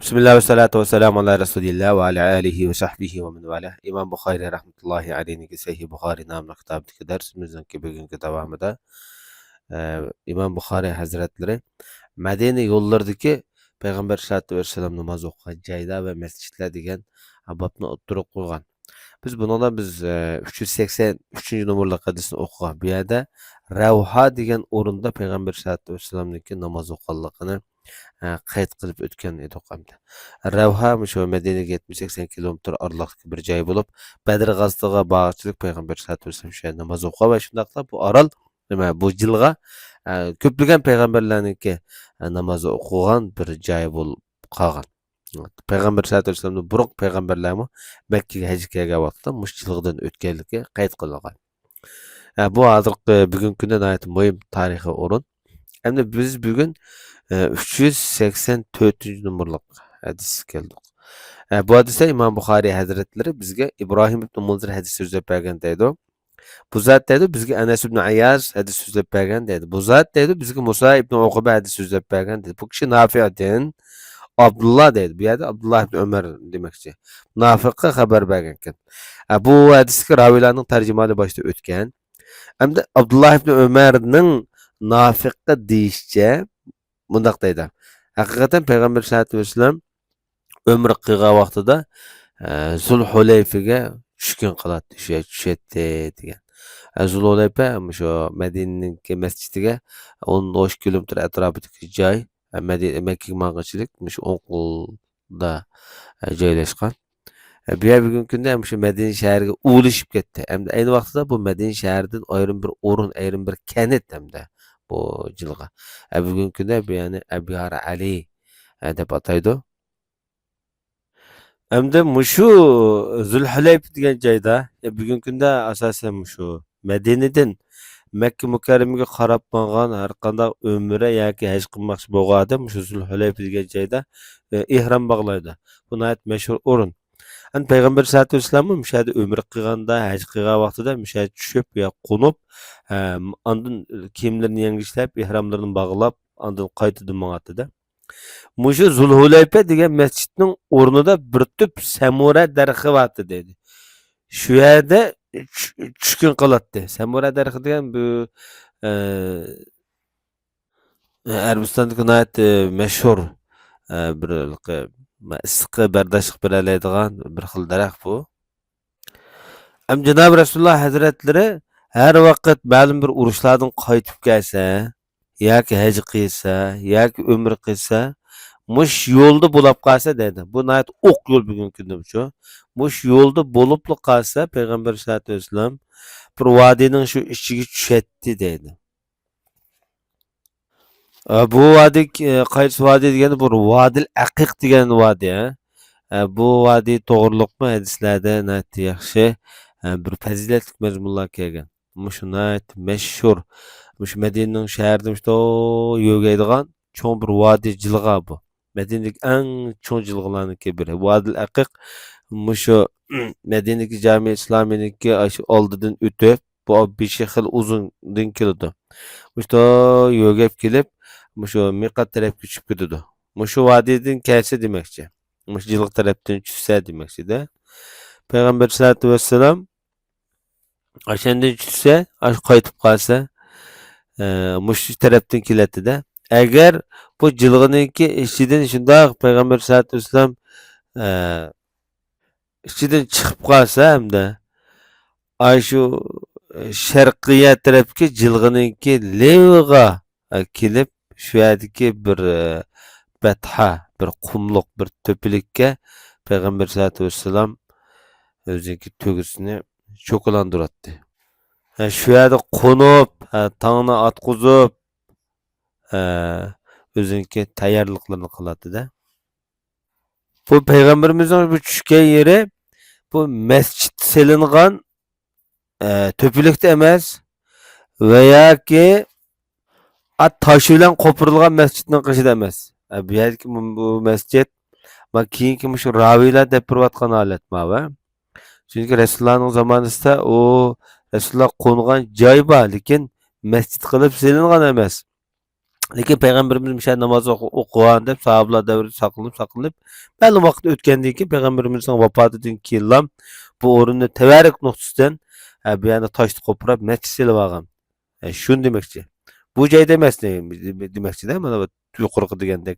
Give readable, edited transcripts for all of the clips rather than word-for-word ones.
Bismillah ve salatu ve selamu ala Resulillah ve ala alihi ve sahbihi ve men valah. İmam Bukhari rahmetullahi aleyhi Sahih Bukhari namlı kitabdaki dersimizin bugünkü devamında İmam Bukhari Hazretleri Medine yollardaki Peygamber sallallahu aleyhi ve sellem namaz okuyan cayda ve mescitler degan babni o'ttirib qo'ygan. Biz 383 numaralı hadisni o'qigan. Bu yerda Ravha degan o'rinda Peygamber sallallahu aleyhi ve sellem'deki namaz o'qganligini qayd qilib o'tgan edik hamda. Ravha shu Madinaga 70-80 kilometr oraliqdagi bir joy bo'lib, Badr g'azatiga bag'ishchilik payg'ambar sollallohu alayhi vasallam shu namoz o'qigan va shundaqla bu orol bu jilg'a ko'plagan payg'ambarlarniki namoz o'qigan bir joy bo'lib qolgan. Payg'ambar sollallohu alayhi vasallam burun payg'ambarlarmi Makkaga haj kelgan vaqtda mush jilg'adan o'tganligi qayd qilingan. Bu hozirgi bugungi kunda nihoyat muhim tarixiy o'rin. Hamda biz bugun 384 numaralı hadis geldik. Bu hadise İmam Bukhari Hazretleri bizge İbrahim ibn Munzir hadis sözlep bergen deydi. Bu zat deydi bizge Enes ibn Ayyaz hadis sözlep bergen deydi. Bu zat deydi bizge Musa ibn Uqba hadis sözlep bergen deydi. Bu kişi Nafi'den Abdullah deydi. Bu yerde Abdullah ibn Ömer demekçi. Nafiqqa haber bergen ekan. Bu hadisga ravilarning tarjimali başta o'tgan. Hamda Abdullah ibn Ömer'ning Nafiqqa deyishcha mundaq deydi. Haqiqatan Peygamber sallallohu alayhi vasallam ömür qilgan vaqtida Zulhulayfaga tushgan qiladi, tushadi degan. Zulhulayfa shu Madinaning masjidiga 10 kilometr atrofidagi joy, Makkaga mang'ichilik shu 10 qilda joylashgan. Bu yer bugungi kunda shu Madina shahriga ulashib ketdi. Hamda ayni vaqtida bu Madina shahridan ayrim bir o'rin, ayrim bir kanat hamda bu jilg'a. Bugungi kunda bu yani Abiyar Ali deb ataydi. Hamda mushu Zulhulayfa degan joyda bugungi kunda asosan mushu Madinadan Makka mukarramaga qarab borgan har qanday umra yoki haj qilmoqchi bo'lgan odam mushu Zulhulayfa degan joyda ihrom bog'laydi. Bu nihoyat mashhur o'rin. Payg'ambar sallallohu alayhi vasallam mushu yerda umra qilganda, haj qilgan vaqtida mushu yerga tushib yo qo'nib, ondan kiyimlarini yangishlab, ihromlarini bog'lab, ondan qaytadi mang'atida. Mushu Zulhulayfa degan masjidning o'rnida bir tup samura darxi bor dedi. Shu yerda tushkun qiladi. Samura darxi degan bu Arabistondagi nihoyat mashhur bir issiqqa bardoshlik beroladigan bir xil daraxt bu. Janob Rasululloh Hazratlari har vaqt ma'lum bir urushlardan qaytib kelsa, yoki haj qilsa, yoki umr qilsa, mush yo'lda bo'lib qolsa dedi. Bu nihoyat o'q yo'l bugungi kunda shu. Mush yo'lda bo'lib qolsa payg'ambar sollallohu alayhi vasallam bir vodining shu ichiga tushadi dedi. Bu vadi qaysi vadi degani bu Vodil Aqiq degan vadi. Bu vadi to'g'riliqmi hadislarda nihoyat yaxshi bir fazilatli mazmunlar kelgan. Mushu nihoyat mashhur. Mushu Madinaning shahrida yo'gaydigan cho'ng bir vadi jilg'a bu. Madinadagi eng cho'ng jilg'alarniki biri. Vodil Aqiq mushu Madinadagi jami islomiyniki oldidan o'tib, bu 5 xil uzundan keladi. Mushu yo'gab kelib, mushu miqat tarafga tushib ketadi. Mushu vadidan kelsa demakchi. Mushu jilg'a tarafdan tushsa demakchi-da. Payg'ambar sollallohu alayhi vasallam o'shandan tushsa, qaytib qolsa, mushu tarafdan keladi-da. Agar bu jilg'aniki ichidan shundoq Payg'ambar sollallohu alayhi vasallam ichidan chiqib qolsa hamda shu sharqiya tarafga jilg'aniki levga kelib shu yerdagi bir batha, bir qumliq, bir to'pilikka Payg'ambar sollallohu alayhi vasallam o'ziniki to'gisini cho'qilantiradi. Shu yerda qo'nib, tongni atqizib, o'ziniki tayyorliqlarni qiladi-da. Bu payg'ambarimizning bu tushgan yeri bu masjid selingan to'pilikda emas va yoki tosh bilan qo'pirilgan masjidning qishida emas. Bu yerdagi bu masjid keyingi shu raviylar deb turayotgan holat va chunki Rasulullohning zamonasida u Rasululloh qo'ngan joy bor, lekin masjid qilib selingan emas. Lekin Peygamberimiz müşa namaz okugan deb sahabalar davri saqlanıp ma'lum vaqt o'tgandan keyin Peygamberimizning vafotidan keyin bu o'rinni tevarik nuqtasidan bu yana toshni qo'pirib masjid silib olgan. Shuni demoqchi. Bu joyda emas demoqchi-da, mana bu yuqorqi degandek.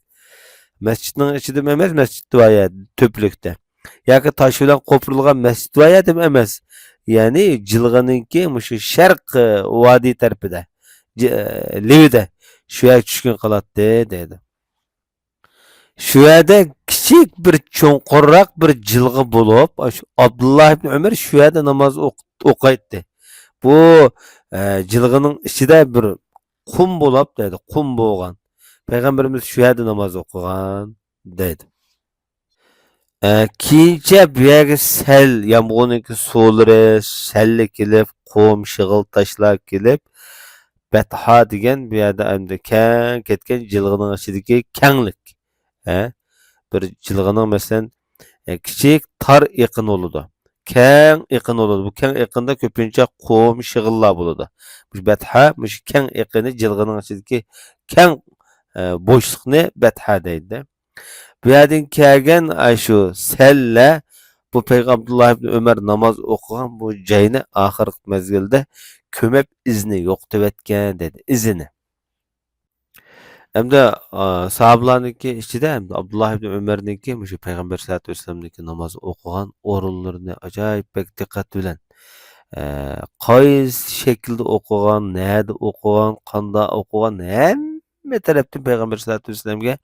Masjidning ichida emas, masjid voya to'plikda. Yoki tosh bilan qo'pirilgan masjid voya deb emas. Ya'ni jilg'aninki mushu sharq vodiy tarafida, Livida shu yer tushkun qiladi dedi. Shu yerda kichik bir cho'nqurroq bir jilg'a bo'lib, shu Abdulloh ibn Umar shu yerda namoz o'qiydi. Bu jilg'ining ichida bir qum bo'lib dedi, qum bo'lgan. Peygamberimiz şu yerda namoz o'qigan deydi. Keyincha bu yerga sel yomg'irniki suvlari salli kelib, qum, shig'il tashlar kelib, Batha degan bu yerda endi keng ketgan jilg'ining ichidagi kenglik. Bir jilg'ining masalan kichik tar iqin bo'ladi. Keng iqin bo'ladi. Bu keng iqinda ko'pincha qum, shig'illar bo'ladi. Bu Batha mush keng iqini jilg'ining ichidagi keng bo'shliqni Batha deydi. Bu yerdan kelgan shu salla bu Payg'ambarulloh ibn Umar namoz o'qigan bu joyni oxirgi mezgilda ko'mib izni yo'qotayotgan dedi, izini. Hamda sahabalarniki ichida hamda Abdulloh ibn Umarniki shu Payg'ambar sollallohu alayhi vasallamniki namoz o'qigan o'rinlarini ajoyib diqqat bilan qaysi shaklda o'qigan, nerda o'qigan, qanday o'qigan hamma tarafdan Payg'ambar sollallohu alayhi vasallamga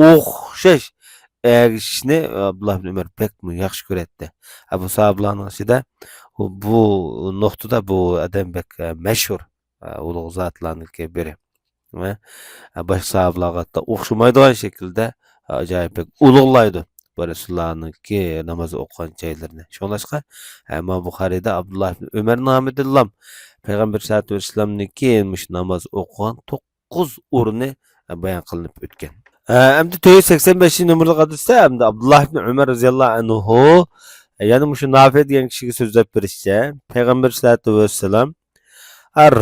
o'xshash ergishishni Abdulloh ibn Umar pek yaxshi ko'radi. Bu sahabalarning ichida bu nuqtada bu odam pek mashhur ulug' zotlarniki biri. Va boshqa sahabalarga o'xshamaydigan shaklda ajoyib ulug'laydi bu Rasulullohniki namoz o'qigan joylarini. Shunlashqa Imom Buxoriyda Abdulloh ibn Umar nomidan Payg'ambar sollallohu alayhi vasallamniki mush namoz o'qigan 9 o'rni bayon qilinib o'tgan. Endi 485-numurli hadisda hamda Abdulloh ibn Umar roziyallohu anhu yana mushu Nafi degan kishiga so'zlab berishicha Payg'ambar sollallohu alayhi vasallam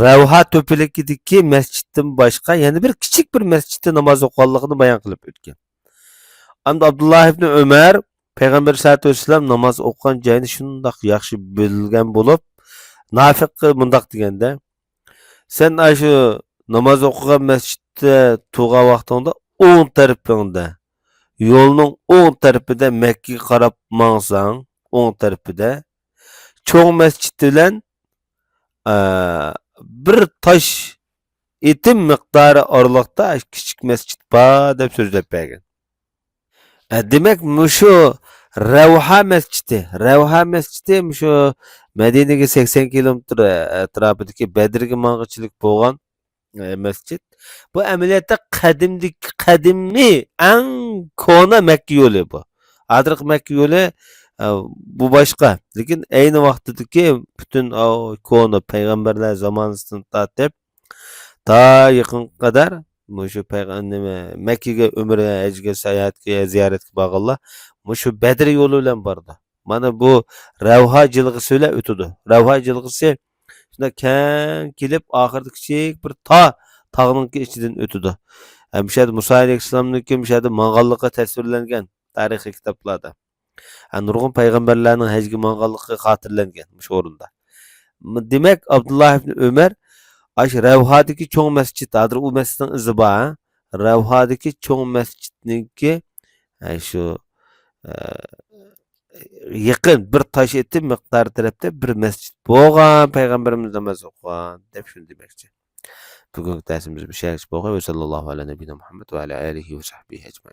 Ravha to'piligidagi masjiddan boshqa yana bir kichik bir masjidda namoz o'qiganligini bayon qilib o'tgan. Hamda Abdulloh ibn Umar Payg'ambar sollallohu alayhi vasallam namoz o'qigan joyni shundoq yaxshi bilgan bo'lib, Nafiq bundoq deganda, sen shu namoz o'qigan masjidda turgan vaqtingda o'ng tarafingda, yo'lning o'ng tarafida Makkaga qarab mangsang, o'ng tarafida cho'ng masjid bilan bir tosh etim miqdori oraliqda kichik masjid bor deb so'zlab bergan. Demak, mushu Ravha masjidi mushu Madinaga 80 kilometr atrofidagi Badrga mang'ichilik bo'lgan masjid. Bu amaliyotda qadimni eng kona Makka yo'li bu. Hozirgi Makka yo'li bu boshqa. Lekin ayni vaqtdagi butun kona payg'ambarlar zamonasidan tortib ta yaqin qadar mushu payg'ambar Makkaga umra, hajga, sayohatga, ziyoratga borganlar mushu Badr yo'li bilan bordi. Mana bu Ravha jilg'isi bilan o'tadi. Ravha jilg'isi shunda keng kelib oxirida kichik bir tog'ning ichidan o'tadi. Mishada Musa alayhissalomniki mishada mong'onlikqa tasvirlangan tarixiy kitoblarda. Nurg'un payg'ambarlarning hajga mong'onligi xotirlangan shu o'rinda. Demak, Abdulloh ibn Umar ash Ravhadagi cho'ng masjid, hozir u masjidning izi bor. Ravhadagi cho'ng masjidniki shu yaqin bir tosh etib miqdor tarafda bir masjid bo'lgan, payg'ambarimiz namoz o'qigan deb shuni demoqchi. Bugungi darsimiz bu shaklda bo'lgan. Va sallallohu alayhi va Muhammad va ala alihi va sahbihi ajmain.